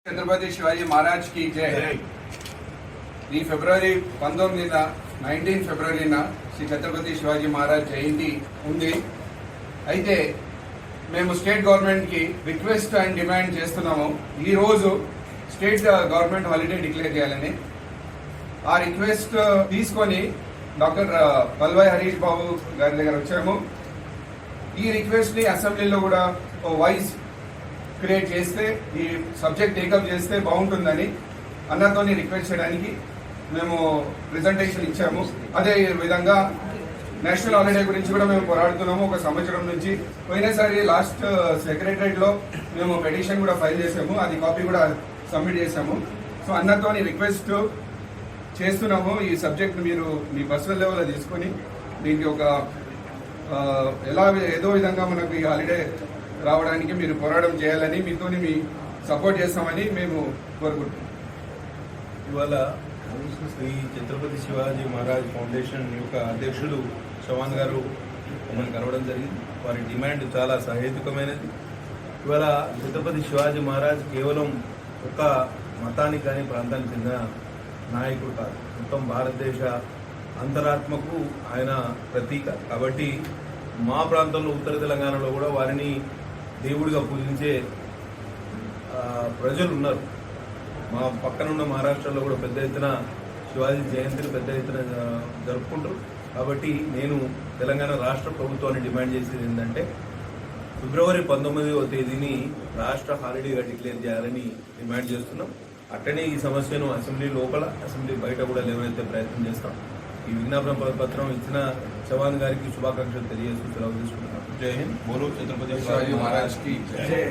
छत्रपति शिवाजी महाराज की जय। ఫిబ్రవరి 19 ఫిబ్రవరిన శ్రీ ఛత్రపతి శివాజీ మహారాజ్ జయంతి ఉంది. అయితే మేము స్టేట్ గవర్నమెంట్ కి రిక్వెస్ట్ అండ్ డిమాండ్ చేస్తున్నాము. ఈ రోజు స్టేట్ గవర్నమెంట్ హాలిడే డిక్లేర్ చేయాలని ఆ రిక్వెస్ట్ తీసుకొని డాక్టర్ పల్వాయి హరీష్ బాబు గారి దగ్గర వచ్చాము. ఈ రిక్వెస్ట్ ని అసెంబ్లీలో కూడా వాయిస్ క్రియేట్ చేస్తే ఈ సబ్జెక్ట్ టేకప్ చేస్తే బాగుంటుందని అన్నతోని రిక్వెస్ట్ చేయడానికి మేము ప్రెజెంటేషన్ ఇచ్చాము. అదే విధంగా నేషనల్ హాలిడే గురించి కూడా మేము పోరాడుతున్నాము. ఒక సంవత్సరం నుంచి పోయినసారి లాస్ట్ సెక్రటరేట్ లో మేము పిటిషన్ కూడా ఫైల్ చేసాము. అది కాపీ కూడా సబ్మిట్ చేసాము. సో అన్నతోని రిక్వెస్ట్ చేస్తున్నాము. ఈ సబ్జెక్ట్ మీరు మీ పర్సనల్ లెవెల్లో తీసుకొని దీనికి ఒక ఏదో విధంగా మనకు ఈ హాలిడే రావడానికి మీరు పోరాటం చేయాలని మీతోని మీ సపోర్ట్ చేస్తామని మేము కోరుకుంటున్నాం. ఇవాళ శ్రీ ఛత్రపతి శివాజీ మహారాజ్ ఫౌండేషన్ యొక్క అధ్యక్షులు చవాన్ గారు మమ్మల్ని కలవడం జరిగింది. వారి డిమాండ్ చాలా సహేతుకమైనది. ఇవాళ ఛత్రపతి శివాజీ మహారాజ్ కేవలం ఒక మతానికి కానీ ప్రాంతానికి చెందిన నాయకుడు కాదు, మొత్తం భారతదేశ అంతరాత్మకు ఆయన ప్రతీక. కాబట్టి మా ప్రాంతంలో ఉత్తర తెలంగాణలో కూడా వారిని దేవుడిగా పూజించే ప్రజలు ఉన్నారు. మా పక్కన ఉన్న మహారాష్ట్రలో కూడా పెద్ద ఎత్తున శివాజీ జయంతిని పెద్ద ఎత్తున జరుపుకుంటారు. కాబట్టి నేను తెలంగాణ రాష్ట్ర ప్రభుత్వాన్ని డిమాండ్ చేసేది ఏంటంటే ఫిబ్రవరి 19వ తేదీని రాష్ట్ర హాలిడేగా డిక్లేర్ చేయాలని డిమాండ్ చేస్తున్నాం. అట్టనే ఈ సమస్యను అసెంబ్లీ లోపల, అసెంబ్లీ బయట కూడా లేవనెత్తే ప్రయత్నం చేస్తాం. ఈ విజ్ఞాపన పత్రం ఇచ్చిన చవాన్ గారికి శుభాకాంక్షలు తెలియజేస్తూ సెలవు తీసుకుంటున్నాం. జై హింద్. బోలో ఛత్రపతి శివాజీ మహారాజ్ కి జై.